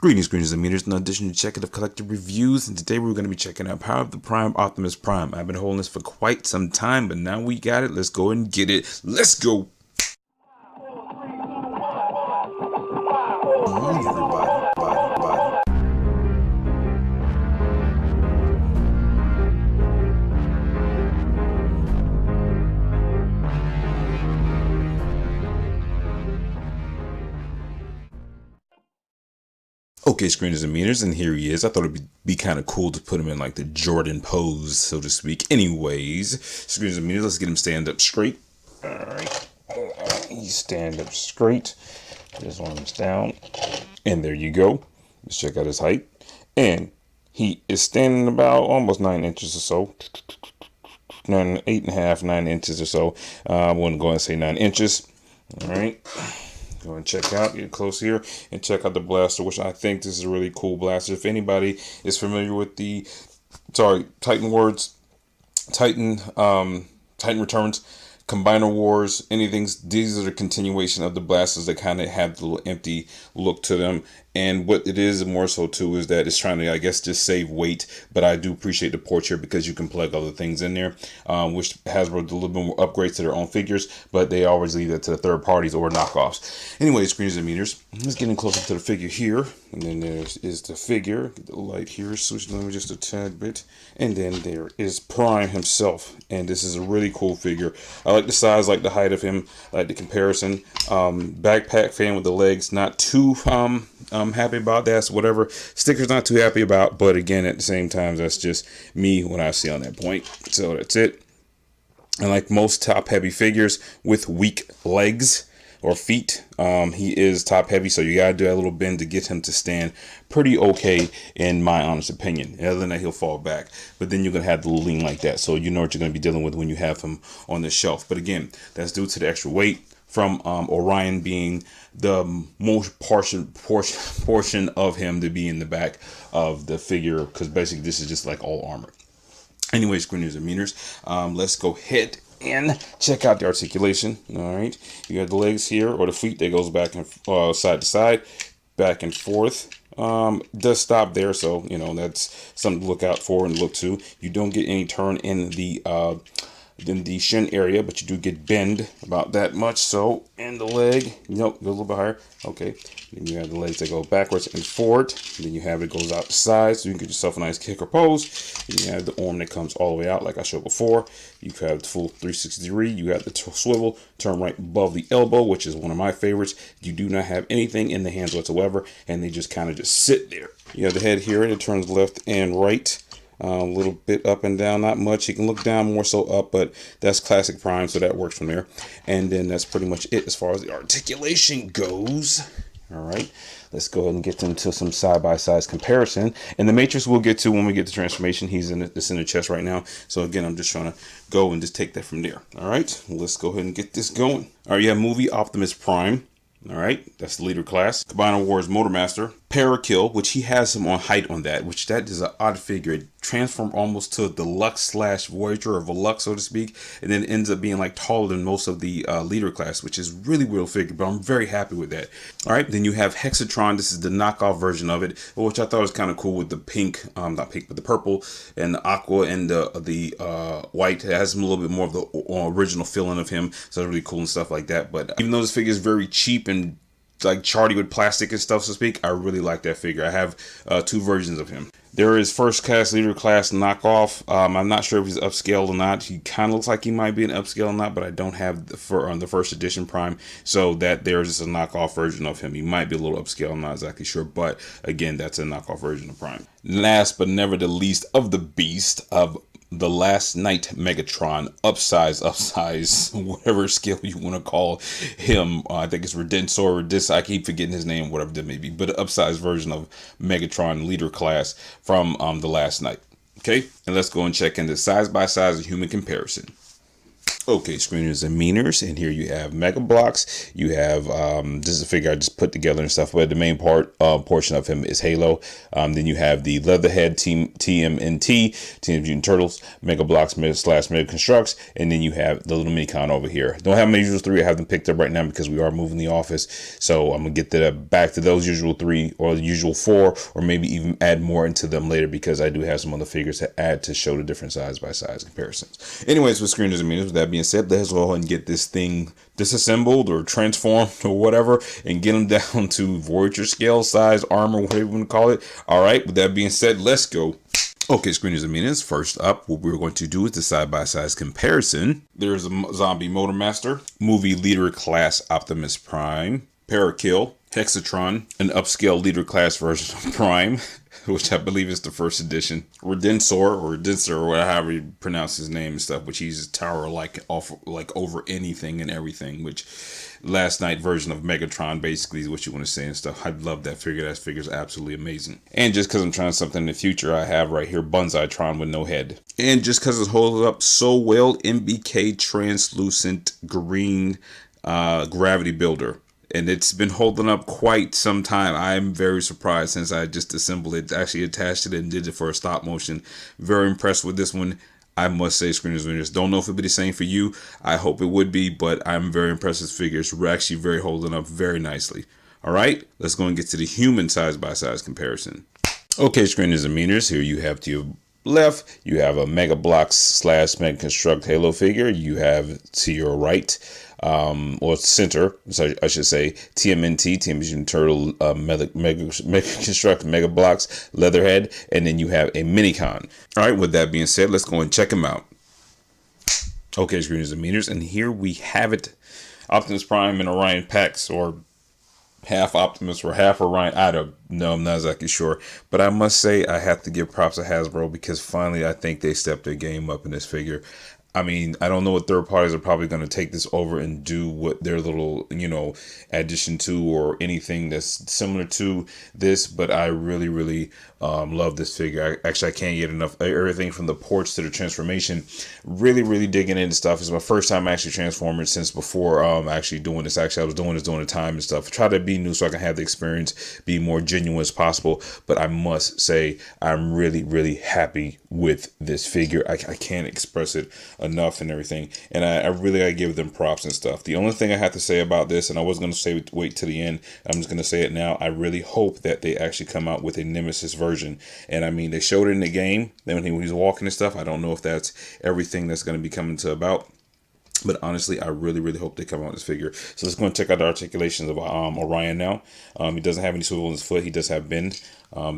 Greetings and meters. In addition to checking of collective reviews, and today we're going to be checking out Power of the Prime Optimus Prime. I've been holding this for quite some time, but now we got it. Let's go and get it. Let's go. Everybody. Okay, screeners and meters, and here he is. I thought it'd be kind of cool to put him in like the Jordan pose, so to speak. Anyways, screeners and meters, let's get him stand up straight. All right, he's stand up straight. His arms down, and there you go. Let's check out his height, and he is standing about almost 9 inches or so. 8.5, 9 inches or so. I wouldn't go and say 9 inches. All right. Go and check out, get close here, and check out the blaster, which I think this is a really cool blaster. If anybody is familiar with the, Titan Returns, Combiner Wars, anything, these are the continuation of the blasters that kind of have the little empty look to them. And what it is more so too is that it's trying to, I guess, just save weight. But I do appreciate the ports here because you can plug other things in there, which HASBRO do a little bit more upgrades to their own figures, but they always leave that to the third parties or knockoffs. Anyway, screens and meters, let's get in closer to the figure here. And then there is the figure. Get the light here, switch the limit just a tad bit. And then there is Prime himself. And this is a really cool figure. I like the size, like the height of him, like the comparison. Backpack fan with the legs, not too I'm happy about that. So whatever, stickers not too happy about, but again, at the same time, that's just me when I see on that point. So that's it. And like most top heavy figures with weak legs or feet, he is top heavy, so you gotta do a little bend to get him to stand pretty okay, in my honest opinion. Other than that, he'll fall back, but then you're gonna have to lean like that, so you know what you're gonna be dealing with when you have him on the shelf. But again, that's due to the extra weight from Orion being the most portion of him to be in the back of the figure, because basically this is just like all armor. Anyway, screeners and meters, let's go ahead and check out the articulation. All right, you got the legs here, or the feet that goes back and side to side, back and forth. Does stop there, so you know that's something to look out for and look to. You don't get any turn in the shin area, but you do get bend about that much. So, and the leg, nope, go a little bit higher. Okay, then you have the legs that go backwards and forward. Then you have it goes out the side, so you can get yourself a nice kick or pose. Then you have the arm that comes all the way out, like I showed before. You have the full 360 degree. You got the swivel, turn right above the elbow, which is one of my favorites. You do not have anything in the hands whatsoever, and they just kind of just sit there. You have the head here, and it turns left and right. A little bit up and down, not much. You can look down, more so up, but that's classic Prime, so that works from there. And then that's pretty much it as far as the articulation goes. All right, let's go ahead and get into some side-by-side comparison. And the Matrix we'll get to when we get to transformation. It's in the chest right now. So again, I'm just trying to go and just take that from there. All right, let's go ahead and get this going. All right, you have movie Optimus Prime. All right, that's the leader class. Combiner Wars Motormaster. Parakill, which he has him on height on that, which that is an odd figure. It transformed almost to a deluxe / Voyager or Velux, so to speak, and then ends up being like taller than most of the leader class, which is really weird figure, but I'm very happy with that. All right, then you have Hexatron. This is the knockoff version of it, which I thought was kind of cool with the pink, not pink, but the purple and the aqua and the white. It has a little bit more of the original feeling of him, so it's really cool and stuff like that. But even though this figure is very cheap and like charty with plastic and stuff, so to speak, I really like that figure. I have 2 versions of him. There is first class, leader class knockoff. I'm not sure if he's upscaled or not. He kind of looks like he might be an upscale or not, but I don't have the first edition Prime, so that there's just a knockoff version of him. He might be a little upscale, I'm not exactly sure, but again, that's a knockoff version of Prime. Last but never the least of the beast of the Last Night Megatron, upsize, whatever scale you want to call him. I think it's Redensor, I keep forgetting his name, whatever that may be, but an upsized version of Megatron leader class from the Last Night. Okay, and let's go and check into size by size human comparison. Okay, screeners and meaners, and here you have Mega Blocks. You have this is a figure I just put together and stuff, but the main portion of him is Halo. Then you have the Leatherhead Team TMNT, Teenage Mutant Turtles, Mega Blocks slash Mega Constructs, and then you have the little Minicon over here. Don't have my usual three. I have them picked up right now because we are moving the office, so I'm gonna get back to those usual three or the usual four, or maybe even add more into them later because I do have some other figures to add to show the different size by size comparisons. Anyways, with screeners and meaners, with that being said, let's go ahead and get this thing disassembled or transformed or whatever and get them down to Voyager scale, size, armor, whatever you want to call it. All right, with that being said, let's go. Okay, screeners and meaners, first up, what we're going to do is the side-by-side comparison. There's a Zombie Motormaster, Movie Leader Class Optimus Prime, Parakill, Hexatron, an upscale leader class version of Prime, which I believe is the first edition. Redensor, or however you pronounce his name and stuff, which he's a tower like over anything and everything, which last night version of Megatron basically is what you want to say and stuff. I love that figure. That figure's absolutely amazing. And just because I'm trying something in the future, I have right here Banzai-tron with no head. And just because it holds up so well, MBK translucent green gravity builder. And it's been holding up quite some time. I'm very surprised since I just assembled it, actually attached it and did it for a stop motion. Very impressed with this one. I must say, screeners and meaners, don't know if it'll be the same for you. I hope it would be, but I'm very impressed with this figure. It's actually very holding up very nicely. All right, let's go and get to the human size by size comparison. Okay, screeners and meaners, here you have to your left, you have a Mega Blocks slash Mega Construct Halo figure. You have to your right, or center, so I should say, TMNT, Teenage Mutant Turtle, Mega Construct, Mega Blocks, Leatherhead, and then you have a Minicon. All right, with that being said, let's go and check them out. Okay, screeners and meaners, and here we have it. Optimus Prime and Orion packs, or half Optimus or half Orion. I don't know. I'm not exactly sure. But I must say I have to give props to Hasbro because finally I think they stepped their game up in this figure. I mean, I don't know what third parties are probably going to take this over and do what their little, addition to or anything that's similar to this. But I really, really love this figure. I can't get enough. Everything from the ports to the transformation. Really, really digging into stuff. It's my first time actually transforming since before actually doing this. Actually, I was doing this during the time and stuff. Try to be new so I can have the experience be more genuine as possible. But I must say, I'm really, really happy with this figure. I can't express it enough and everything, and I really gotta give them props and stuff. The only thing I have to say about this, and I was gonna say wait to the end, I'm just gonna say it now, I really hope that they actually come out with a Nemesis version. And I mean, they showed it in the game then when he was walking and stuff. I don't know if that's everything that's going to be coming to about, but honestly, I really, really hope they come out with this figure. So let's go and check out the articulations of Orion now. He doesn't have any swivel in his foot. He does have bend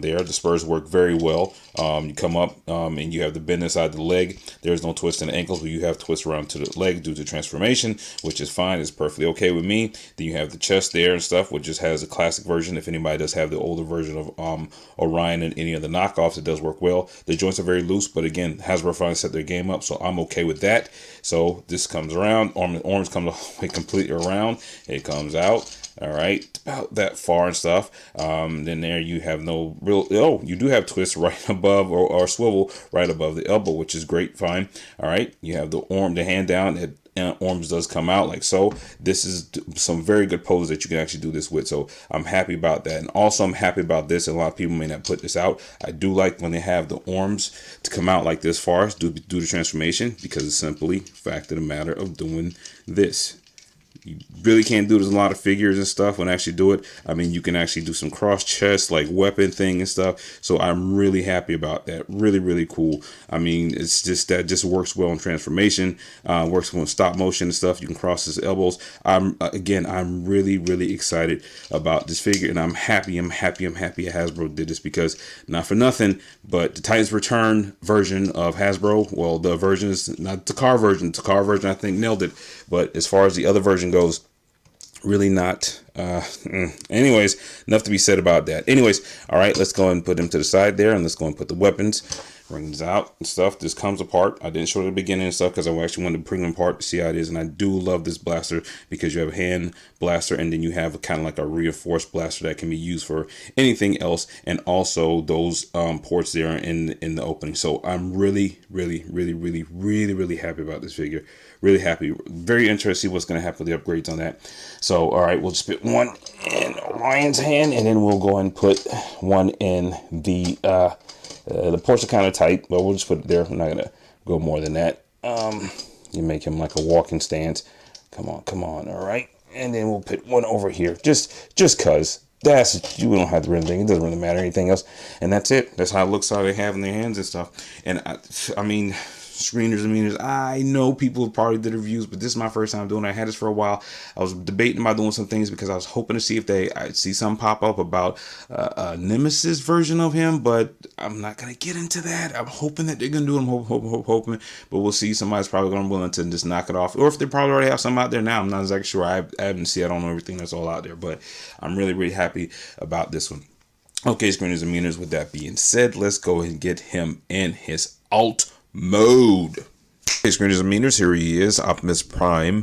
there. The spurs work very well. You come up and you have the bend inside the leg. There's no twist in the ankles, but you have twist around to the leg due to transformation, which is fine. It's perfectly okay with me. Then you have the chest there and stuff, which just has a classic version. If anybody does have the older version of Orion and any of the knockoffs, it does work well. The joints are very loose, but again, Hasbro finally set their game up, so I'm okay with that. So this comes around, arms comes all the way completely around. It comes out. All right, about that far and stuff. Then there you have no real, you do have twist right above or swivel right above the elbow, which is great, fine. All right, you have the hand down, arms does come out like so. This is some very good poses that you can actually do this with, so I'm happy about that. And also I'm happy about this, and a lot of people may not put this out. I do like when they have the arms to come out like this far, do the transformation, because it's simply fact of the matter of doing this. You really can't do this. A lot of figures and stuff when I actually do it. I mean, you can actually do some cross chest like weapon thing and stuff. So I'm really happy about that. Really, really cool. I mean, it's just that just works well in transformation. Works well in stop motion and stuff. You can cross his elbows. I'm really, really excited about this figure, and I'm happy Hasbro did this, because not for nothing, but the Titans Return version of Hasbro, well, the version is not the car version. The car version I think nailed it, but as far as the other version goes, really not. Anyways, enough to be said about that. Anyways, all right, let's go and put them to the side there, and let's go and put the weapons. rings out and stuff. This comes apart. I didn't show it at the beginning and stuff because I actually wanted to bring them apart to see how it is. And I do love this blaster because you have a hand blaster and then you have a kind of like a reinforced blaster that can be used for anything else, and also those ports there in the opening. So I'm really happy about this figure. Really happy. Very interested to see what's going to happen with the upgrades on that. So all right, we'll just put one in Orion's hand, and then we'll go and put one in the ports are kind of tight, but we'll just put it there. I'm not gonna go more than that. You make him like a walking stance. Come on. All right, and then we'll put one over here, just cause that's, you don't have to do anything. It doesn't really matter anything else, and that's it. That's how it looks, how they have in their hands and stuff. And I mean, screeners and meters, I know people have probably did reviews, but this is my first time doing it. I had this for a while. I was debating about doing some things because I was hoping to see if I'd see something pop up about a Nemesis version of him, but I'm not gonna get into that. I'm hoping that they're gonna do it. I'm hoping, but we'll see. Somebody's probably gonna be willing to just knock it off, or if they probably already have some out there now. I'm not exactly sure. I haven't seen. I don't know everything that's all out there, but I'm really happy about this one. Okay, screeners and meters. With that being said, let's go ahead and get him in his alt mode. Okay, screeners and meters, here he is, Optimus Prime.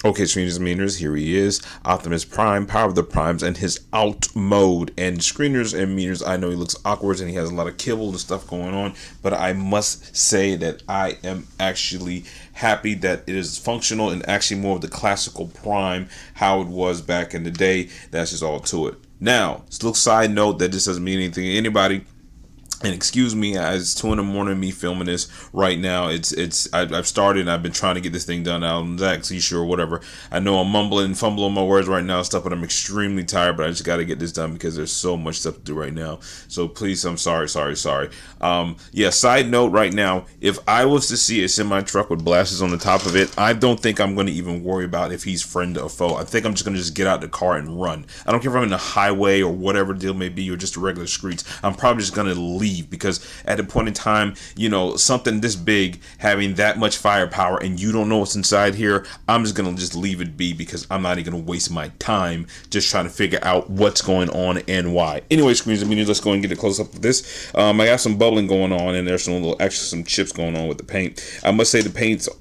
Okay, screeners and meters, here he is, Optimus Prime, Power of the Primes, and his alt mode. And screeners and meters, I know he looks awkward and he has a lot of kibble and stuff going on, but I must say that I am actually happy that it is functional and actually more of the classical Prime, how it was back in the day. That's just all to it. Now, little side note that this doesn't mean anything to anybody. And excuse me, it's 2 in the morning, me filming this right now. I've started and I've been trying to get this thing done. I'm not actually sure, whatever. I know I'm mumbling and fumbling my words right now and stuff, but I'm extremely tired, but I just got to get this done because there's so much stuff to do right now. So please, I'm sorry. Yeah, side note right now, if I was to see a semi truck with blasters on the top of it, I don't think I'm going to even worry about if he's friend or foe. I think I'm just going to just get out the car and run. I don't care if I'm in the highway or whatever the deal may be, or just the regular streets. I'm probably just going to leave. Because at a point in time, you know, something this big having that much firepower and you don't know what's inside here, I'm just gonna just leave it be because I'm not even gonna waste my time just trying to figure out what's going on and why. Anyway, screens and meters, let's go and get a close up of this. I got some bubbling going on, and there's some chips going on with the paint. I must say the paint with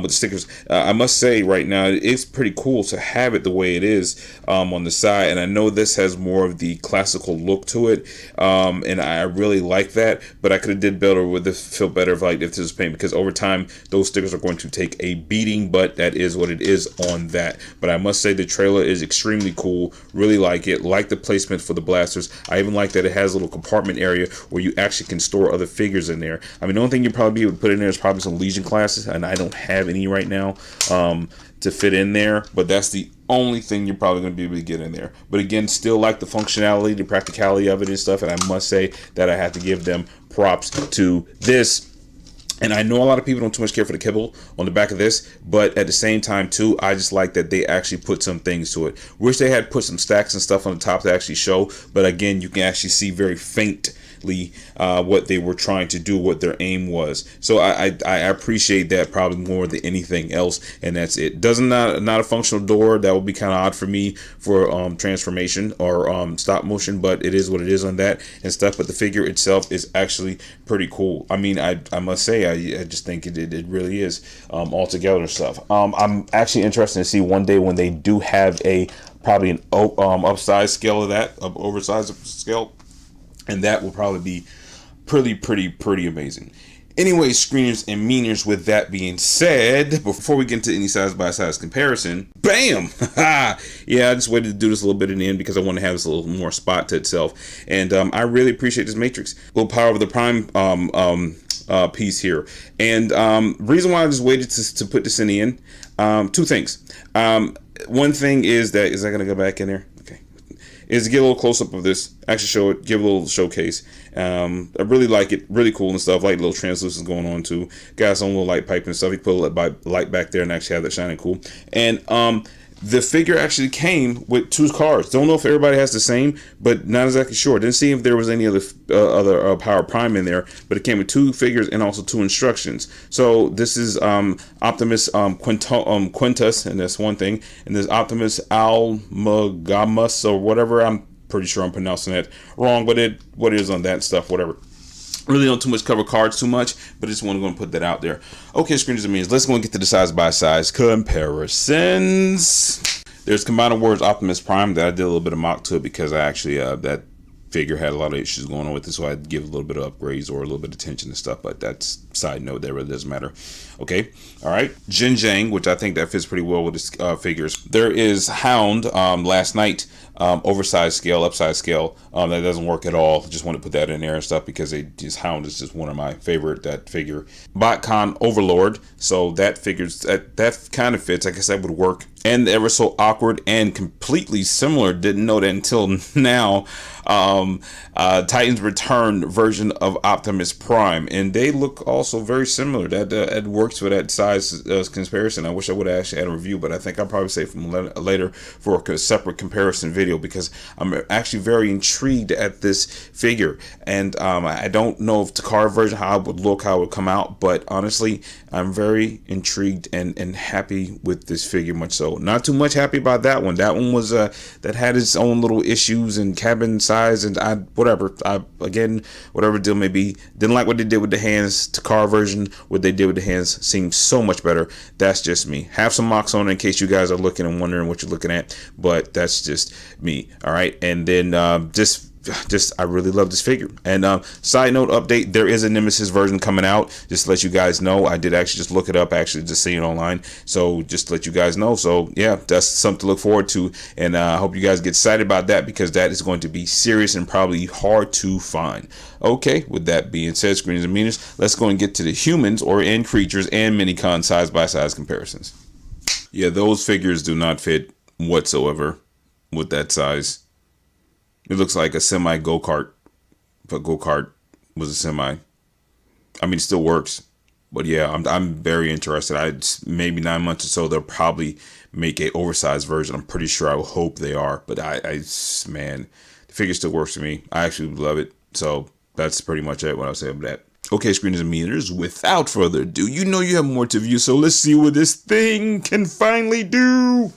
the stickers. I must say right now it's pretty cool to have it the way it is on the side, and I know this has more of the classical look to it, and I really like that, but I could have did better with this. Feel better if this was paint, because over time those stickers are going to take a beating, but that is what it is on that. But I must say the trailer is extremely cool. Really like it. Like the placement for the blasters. I even like that it has a little compartment area where you actually can store other figures in there. I mean, the only thing you'd probably be able to put in there is probably some Legion classes, and I don't have any right now to fit in there, but that's the only thing you're probably going to be able to get in there. But again, still like the functionality, the practicality of it and stuff, and I must say that I have to give them props to this. And I know a lot of people don't too much care for the kibble on the back of this, but at the same time too, I just like that they actually put some things to it. Wish they had put some stacks and stuff on the top to actually show, but again, you can actually see very faintly what they were trying to do, what their aim was. So I appreciate that probably more than anything else, and that's it. Not a functional door. That would be kind of odd for me for transformation or stop motion, but it is what it is on that and stuff. But the figure itself is actually pretty cool. I mean, I must say, I just think it really is altogether and stuff. I'm actually interested to see one day when they do have probably an upsized scale of that, oversized scale. And that will probably be pretty amazing. Anyway, screeners and meters, with that being said, before we get into any size-by-size comparison, bam! Yeah, I just waited to do this a little bit in the end because I want to have this a little more spot to itself. And I really appreciate this Matrix. Little Power of the Prime piece here. And reason why I just waited to put this in the end, two things. One thing is that, is I going to go back in there? Is to get a little close up of this, actually show it, give a little showcase. I really like it, really cool and stuff. Like little translucence going on too. Got some little light pipe and stuff. You put a light back there and actually have that shining cool. And the figure actually came with 2 cars. Don't know if everybody has the same, but not exactly sure. Didn't see if there was any other Power Prime in there, but it came with 2 figures and also 2 instructions. So this is Optimus Quintus, and that's one thing. And there's Optimus Almagamus, or whatever. I'm pretty sure I'm pronouncing that wrong, but what it is on that stuff, whatever. Really don't too much cover cards too much, but I just want to go and put that out there. Okay, screeners and means, let's go and get to the size by size comparisons. There's Combiner Wars Optimus Prime that I did a little bit of mock to it because I actually that figure had a lot of issues going on with it, so I'd give a little bit of upgrades or a little bit of attention and stuff, but that's side note, that really doesn't matter. Okay, all right, Jin Jang, which I think that fits pretty well with his figures. There is Hound, last night, oversized scale, upside scale, that doesn't work at all. Just want to put that in there and stuff because Hound is just one of my favorite, that figure. BotCon Overlord, so that figures, that kind of fits, I guess that would work. And ever so awkward and completely similar, didn't know that until now, Titans Return version of Optimus Prime, and they look also very similar. That works for that size comparison. I wish I would have actually had a review, but I think I'll probably save from later for a separate comparison video because I'm actually very intrigued at this figure, and I don't know if the car version, how it would look, how it would come out, but honestly I'm very intrigued and happy with this figure, much so. Not too much happy about that one. That one was that had its own little issues and cabin size and whatever deal may be. Didn't like what they did with the hands. The car version, what they did with the hands seems so much better. That's just me. Have some mocks on it in case you guys are looking and wondering what you're looking at, but that's just me. All right, and then I really love this figure. And side note update, there is a Nemesis version coming out, just to let you guys know. I did actually just look it up, actually just seeing it online, so just to let you guys know. So yeah, that's something to look forward to, and I hope you guys get excited about that because that is going to be serious and probably hard to find. Okay, with that being said, screens and meters, let's go and get to the humans or end creatures and minicon size by size comparisons. Yeah, those figures do not fit whatsoever with that size. It looks like a semi go-kart, but go-kart was a semi. I mean, it still works, but yeah, I'm very interested. Maybe 9 months or so, they'll probably make a oversized version. I'm pretty sure. I will hope they are, but man, the figure still works for me. I actually love it. So that's pretty much it. What I'll say about that. Okay, screeners and meters. Without further ado, you know you have more to view, so let's see what this thing can finally do.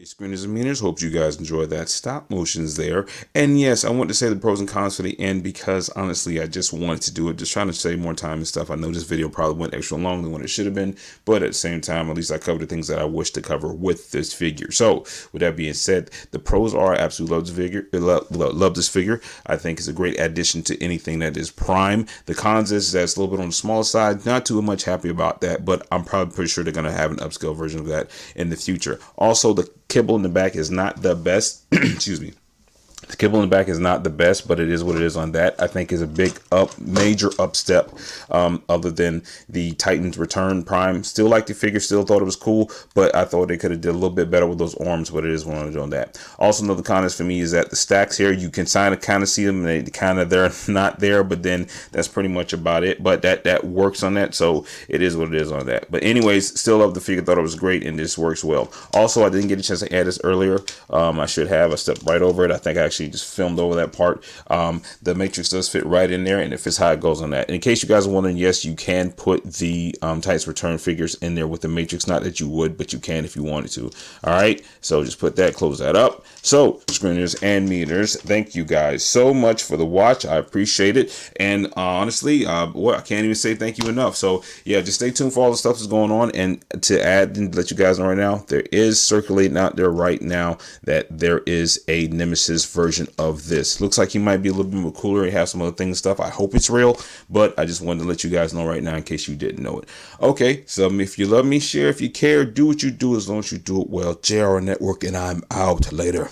Screeners and meters, hope you guys enjoy that stop motions there. And yes, I want to say the pros and cons for the end because honestly I just wanted to do it, just trying to save more time and stuff. I know this video probably went extra long than what it should have been, but at the same time, at least I covered the things that I wish to cover with this figure. So with that being said, the pros are I absolutely love this figure. Love this figure. I think it's a great addition to anything that is Prime. The cons is that it's a little bit on the smaller side. Not too much happy about that, but I'm probably pretty sure they're going to have an upscale version of that in the future. Also, the kibble in the back is not the best. Excuse me. The kibble in the back is not the best, but it is what it is on that. I think is a big major up step, other than the Titans Return Prime. Still like the figure, still thought it was cool, but I thought they could have did a little bit better with those arms, but it is what I'm doing that. Also, another con is for me is that the stacks here, you can kind of see them, they kind of, they're not there, but then that's pretty much about it. But that works on that, so it is what it is on that. But anyways, still love the figure, thought it was great, and this works well. Also, I didn't get a chance to add this earlier. I should have. I stepped right over it. I think I actually just filmed over that part. The matrix does fit right in there, and it fits how it goes on that. And in case you guys are wondering, yes, you can put the Titans Return figures in there with the matrix. Not that you would, but you can if you wanted to. All right, so just put that, close that up. So screeners and meters, thank you guys so much for the watch. I appreciate it, and honestly, I can't even say thank you enough. So yeah, just stay tuned for all the stuff that's going on. And to add and let you guys know right now, there is circulating out there right now that there is a Nemesis version of this. Looks like he might be a little bit more cooler. He has some other things and stuff. I hope it's real, but I just wanted to let you guys know right now in case you didn't know it. Okay, so if you love me, share if you care, do what you do as long as you do it well. JR Network, and I'm out. Later.